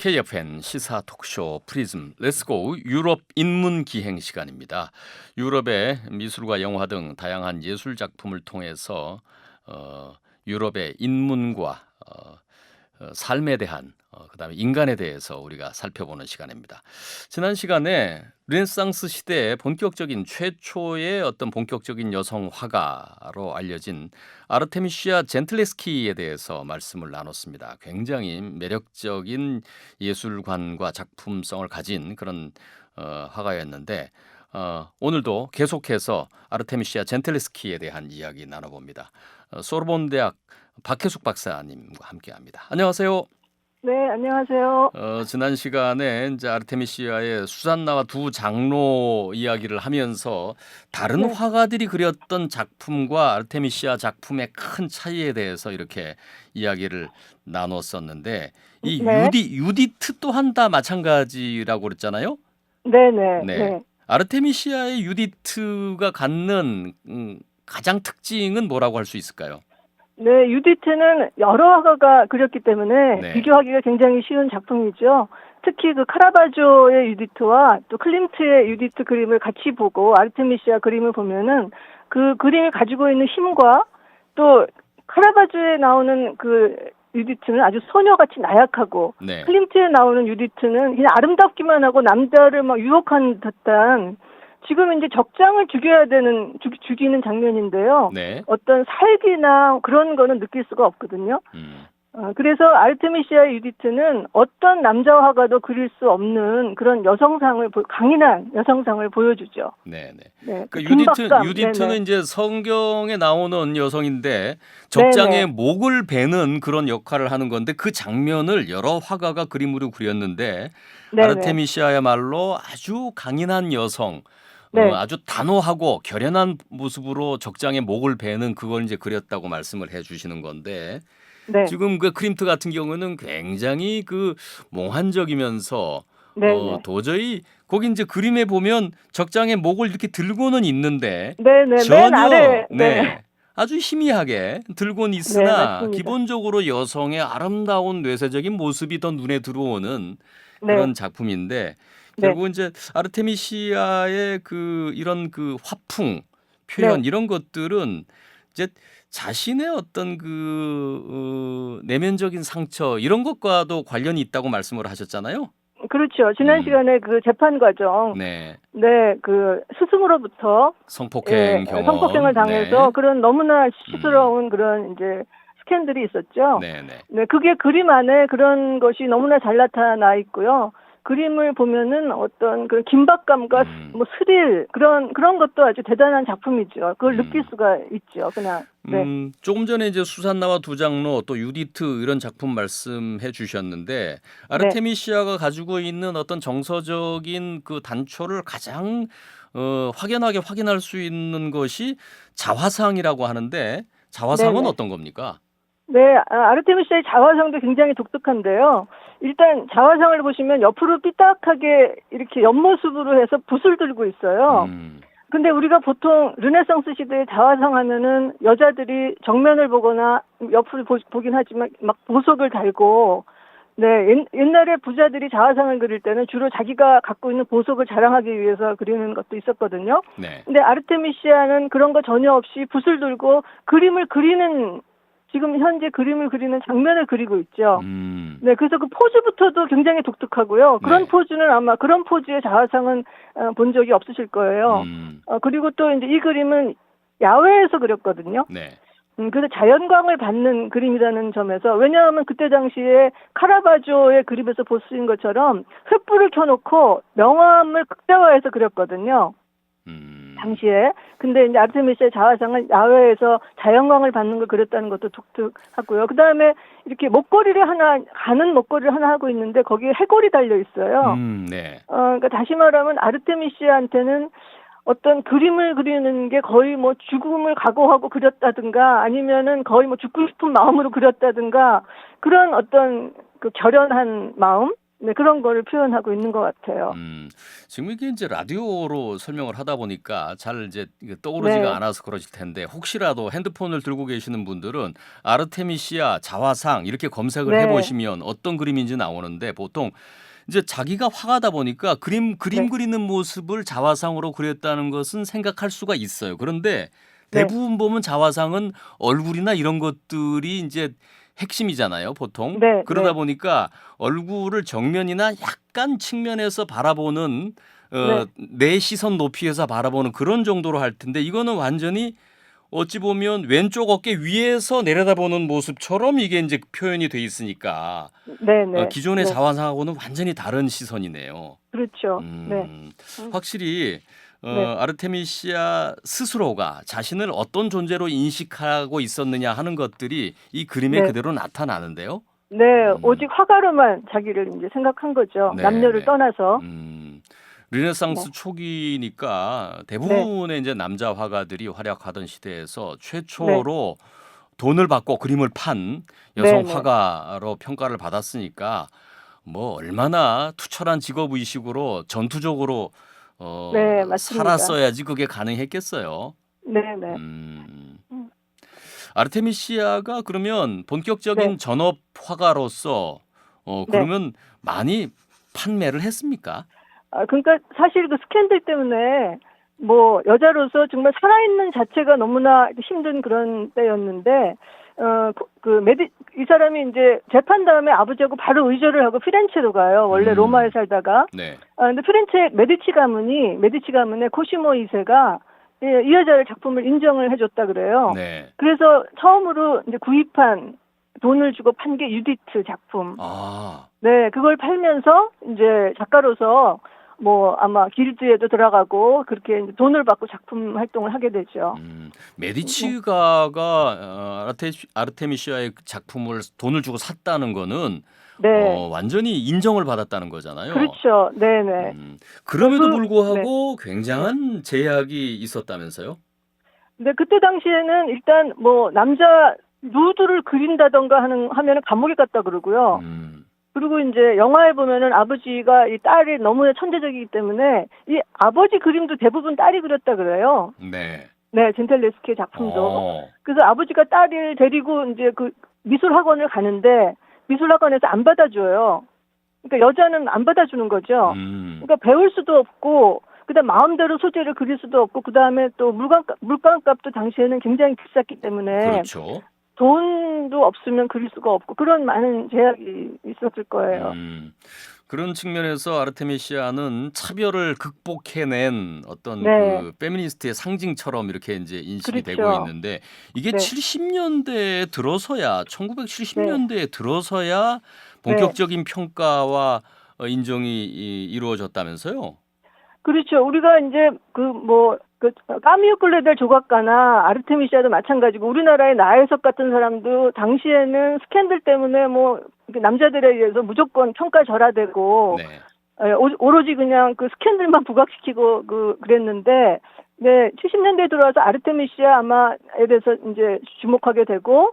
KFN 시사 토크쇼 프리즘 렛츠고 유럽 인문 기행 시간입니다. 유럽의 미술과 영화 등 다양한 예술 작품을 통해서 유럽의 인문과 삶에 대한 그다음에 인간에 대해서 우리가 살펴보는 시간입니다. 지난 시간에 르네상스 시대의 본격적인 최초의 어떤 본격적인 여성 화가로 알려진 아르테미시아 젠틀레스키에 대해서 말씀을 나눴습니다. 굉장히 매력적인 예술관과 작품성을 가진 그런 화가였는데 오늘도 계속해서 아르테미시아 젠틀레스키에 대한 이야기 나눠봅니다. 소르본 대학 박혜숙 박사님과 함께합니다. 안녕하세요. 네, 안녕하세요. 지난 시간에 이제 아르테미시아의 수산나와 두 장로 이야기를 하면서 다른 네, 화가들이 그렸던 작품과 아르테미시아 작품의 큰 차이에 대해서 이렇게 이야기를 나눴었는데 이 네, 유디트 또한 다 마찬가지라고 그랬잖아요. 네, 네, 네. 네. 아르테미시아의 유디트가 갖는 가장 특징은 뭐라고 할 수 있을까요? 네, 유디트는 여러 화가가 그렸기 때문에 네. 비교하기가 굉장히 쉬운 작품이죠. 특히 그 카라바조의 유디트와 또 클림트의 유디트 그림을 같이 보고 아르테미시아 그림을 보면은 그 그림이 가지고 있는 힘과 또 카라바조에 나오는 그 유디트는 아주 소녀같이 나약하고 네. 클림트에 나오는 유디트는 그냥 아름답기만 하고 남자를 막 유혹한 듯한 지금 이제 적장을 죽여야 되는 죽이는 장면인데요. 네. 어떤 살기나 그런 거는 느낄 수가 없거든요. 그래서 아르테미시아 유디트는 어떤 남자 화가도 그릴 수 없는 그런 여성상을 강인한 여성상을 보여주죠. 네, 네. 네, 그 그러니까 긴박감. 유디트는 네네. 이제 성경에 나오는 여성인데 적장의 네네. 목을 베는 그런 역할을 하는 건데 그 장면을 여러 화가가 그림으로 그렸는데 네네. 아르테미시아야말로 아주 강인한 여성, 네. 아주 단호하고 결연한 모습으로 적장의 목을 베는 그걸 이제 그렸다고 말씀을 해주시는 건데 네. 지금 그 크림트 같은 경우는 굉장히 그 몽환적이면서 네네. 도저히 거기 이제 그림에 보면 적장의 목을 이렇게 들고는 있는데 네네. 맨 전혀 아래. 네. 네 아주 희미하게 들고는 네, 있으나 맞습니다. 기본적으로 여성의 아름다운 뇌세적인 모습이 더 눈에 들어오는 네. 그런 작품인데 네. 결국 이제 아르테미시아의 그 이런 그 화풍 네. 표현 이런 것들은 이제 자신의 어떤 내면적인 상처 이런 것과도 관련이 있다고 말씀을 하셨잖아요. 그렇죠. 지난 음, 시간에 그 재판 과정, 네. 네, 그 스승으로부터 예, 성폭행 성폭행을 경험, 당해서 네. 그런 너무나 음, 수치스러운 그런 이제 스캔들이 있었죠. 네, 네. 네, 그게 그림 안에 그런 것이 너무나 잘 나타나 있고요. 그림을 보면은 어떤 그 긴박감과 음, 뭐 스릴 그런 것도 아주 대단한 작품이죠. 그걸 느낄 음. 수가 있죠. 그냥 네, 조금 전에 이제 수산나와 두 장로 또 유디트 이런 작품 말씀해 주셨는데 네, 아르테미시아가 가지고 있는 어떤 정서적인 그 단초를 가장 확연하게 확인할 수 있는 것이 자화상이라고 하는데 네, 자화상은 네. 어떤 겁니까? 네, 아르테미스의 자화상도 굉장히 독특한데요. 일단 자화상을 보시면 옆으로 삐딱하게 이렇게 옆모습으로 해서 붓을 들고 있어요. 음, 근데 우리가 보통 르네상스 시대의 자화상 하면은 여자들이 정면을 보거나 옆을 보긴 하지만 막 보석을 달고 네, 옛날에 부자들이 자화상을 그릴 때는 주로 자기가 갖고 있는 보석을 자랑하기 위해서 그리는 것도 있었거든요. 네. 근데 아르테미시아는 그런 거 전혀 없이 붓을 들고 그림을 그리는 지금 현재 그림을 그리는 장면을 그리고 있죠. 음, 네, 그래서 그 포즈부터도 굉장히 독특하고요. 그런 네. 포즈는 아마 그런 포즈의 자화상은 본 적이 없으실 거예요. 음, 그리고 또 이제 이 그림은 야외에서 그렸거든요. 네. 그래서 자연광을 받는 그림이라는 점에서 왜냐하면 그때 당시에 카라바조의 그림에서 볼 수 있는 것처럼 횃불을 켜놓고 명암을 극대화해서 그렸거든요. 음, 당시에. 근데 이제 아르테미스의 자화상은 야외에서 자연광을 받는 걸 그렸다는 것도 독특하고요. 그 다음에 이렇게 가는 목걸이를 하나 하고 있는데 거기에 해골이 달려 있어요. 네. 그러니까 다시 말하면 아르테미시아한테는 어떤 그림을 그리는 게 거의 뭐 죽음을 각오하고 그렸다든가 아니면은 거의 뭐 죽고 싶은 마음으로 그렸다든가 그런 어떤 그 결연한 마음 네, 그런 거를 표현하고 있는 것 같아요. 지금 이게 이제 라디오로 설명을 하다 보니까 잘 이제 이게 떠오르지가 네, 않아서 그러실 텐데 혹시라도 핸드폰을 들고 계시는 분들은 아르테미시아 자화상 이렇게 검색을 네, 해보시면 어떤 그림인지 나오는데 보통 이제 자기가 화가다 보니까 그림 네, 그리는 모습을 자화상으로 그렸다는 것은 생각할 수가 있어요. 그런데 네, 대부분 보면 자화상은 얼굴이나 이런 것들이 이제 핵심이잖아요, 보통. 네, 그러다 네, 보니까 얼굴을 정면이나 약간 측면에서 바라보는 네, 내 시선 높이에서 바라보는 그런 정도로 할 텐데 이거는 완전히 어찌 보면 왼쪽 어깨 위에서 내려다보는 모습처럼 이게 이제 표현이 돼 있으니까 네, 네, 기존의 네, 자화상하고는 완전히 다른 시선이네요. 그렇죠. 네, 음, 음, 확실히 네, 아르테미시아 스스로가 자신을 어떤 존재로 인식하고 있었느냐 하는 것들이 이 그림에 네, 그대로 나타나는데요. 네, 오직 음, 화가로만 자기를 이제 생각한 거죠. 네, 남녀를 네. 떠나서. 음, 네, 르네상스 초기니까 네, 대부분의 이제 남자 화가들이 활약하던 시대에서 네, 최초로 돈을 받고 그림을 판 네, 여성 네, 화가로 평가를 받았으니까 뭐 얼마나 투철한 직업 의식으로 전투적으로 네, 맞습니다. 살았어야지 그게 가능했겠어요. 네, 네, 음. 음, 아르테미시아가 그러면 네, 본격적인 전업 화가로서 네. 그러면 많이 판매를 했습니까? 그러니까 사실 그 스캔들 때문에 뭐 여자로서 정말 살아있는 자체가 너무나 힘든 그런 때였는데 이 사람이 이제 재판 다음에 아버지하고 바로 의절을 하고 피렌체로 가요. 원래 로마에 음. 살다가. 네. 근데 피렌체 메디치 가문의 코시모 2세가 이 여자의 작품을 인정을 해줬다 그래요. 네. 그래서 처음으로 이제 구입한 돈을 주고 판 게 유디트 작품. 아. 네, 그걸 팔면서 이제 작가로서 뭐 아마 길드에도 들어가고 그렇게 이제 돈을 받고 작품 활동을 하게 되죠. 네, 메디치가가 아르테미시아의 작품을 돈을 주고 샀다는 거는 네, 완전히 인정을 받았다는 거잖아요. 그렇죠. 네, 네. 그럼에도 네, 불구하고 네. 굉장한 제약이 있었다면서요? 근데 그때 당시에는 일단 뭐 남자 누드를 그린다던가 하면은 감옥에 갔다 그러고요. 음. 그리고 이제 영화에 보면은 아버지가 이 딸이 너무나 천재적이기 때문에 이 아버지 그림도 대부분 딸이 그렸다 그래요. 네. 네, 젠텔레스키의 작품도. 어. 그래서 아버지가 딸을 데리고 이제 그 미술 학원을 가는데 미술 학원에서 안 받아줘요. 그러니까 여자는 안 받아주는 거죠. 음. 그러니까 배울 수도 없고, 그다음 마음대로 소재를 그릴 수도 없고, 그다음에 또 물감값도 당시에는 굉장히 비쌌기 때문에 그렇죠. 돈도 없으면 그릴 수가 없고 그런 많은 제약이 있었을 거예요. 음. 그런 측면에서 아르테미시아는 차별을 극복해낸 어떤 네, 그 페미니스트의 상징처럼 이렇게 이제 인식이 되고 그렇죠. 있는데 이게 네, 70년대에 들어서야 네, 1970년대에 들어서야 네. 본격적인 평가와 인정이 이루어졌다면서요? 그렇죠. 우리가 이제 까미우 클레델 조각가나 아르테미시아도 마찬가지고 우리나라의 나혜석 같은 사람도 당시에는 스캔들 때문에 뭐 이렇게 남자들에 의해서 무조건 평가절하되고 네. 오로지 그냥 그 스캔들만 부각시키고 그랬는데 네, 70년대에 들어와서 아르테미시아 아마에 대해서 이제 주목하게 되고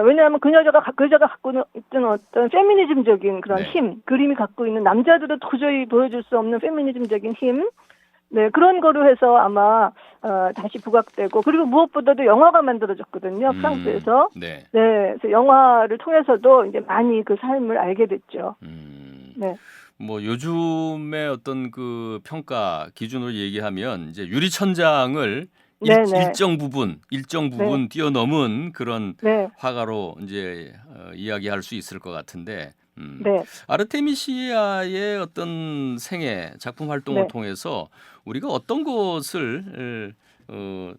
왜냐하면 그 여자가 갖고 있던 어떤 페미니즘적인 그런 네. 힘, 그림이 갖고 있는 남자들은 도저히 보여줄 수 없는 페미니즘적인 힘, 네 그런 거로 해서 아마 다시 부각되고 그리고 무엇보다도 영화가 만들어졌거든요 프랑스에서. 네. 네, 그래서 영화를 통해서도 이제 많이 그 삶을 알게 됐죠. 음. 네, 뭐 요즘의 어떤 그 평가 기준으로 얘기하면 이제 유리천장을 네, 네, 일정 네, 부분 뛰어넘은 그런 네, 화가로 이제 이야기할 수 있을 것 같은데 네, 아르테미시아의 어떤 생애 작품 활동을 네. 통해서 우리가 어떤 것을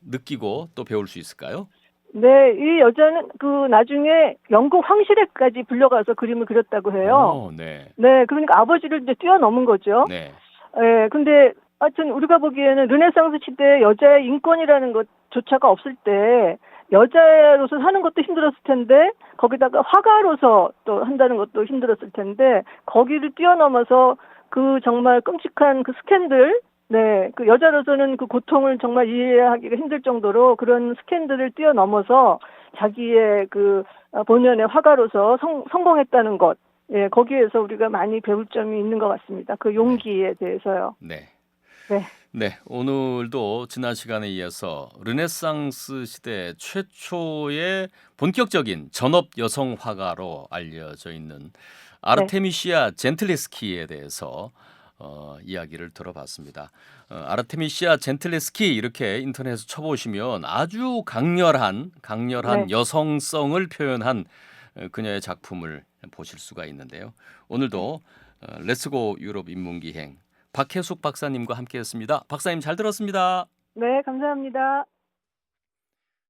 느끼고 또 배울 수 있을까요? 네, 이 여자는 그 나중에 영국 황실에까지 불려가서 그림을 그렸다고 해요. 네. 네, 그러니까 아버지를 이제 뛰어넘은 거죠. 네. 예, 근데 하여튼 우리가 보기에는 르네상스 시대에 여자의 인권이라는 것조차가 없을 때 여자로서 사는 것도 힘들었을 텐데 거기다가 화가로서 또 한다는 것도 힘들었을 텐데 거기를 뛰어넘어서 그 정말 끔찍한 그 스캔들 네, 그 여자로서는 그 고통을 정말 이해하기가 힘들 정도로 그런 스캔들을 뛰어넘어서 자기의 그 본연의 화가로서 성공했다는 것. 예, 거기에서 우리가 많이 배울 점이 있는 것 같습니다. 그 용기에 대해서요. 네. 네. 네, 오늘도 지난 시간에 이어서 르네상스 시대 최초의 본격적인 전업 여성 화가로 알려져 있는 네. 아르테미시아 젠틀레스키에 대해서 이야기를 들어봤습니다. 아르테미시아 젠틀레스키 이렇게 인터넷에 쳐보시면 아주 강렬한 네. 여성성을 표현한 그녀의 작품을 보실 수가 있는데요. 오늘도 렛츠고 유럽 인문기행 박혜숙 박사님과 함께했습니다. 박사님 잘 들었습니다. 네, 감사합니다.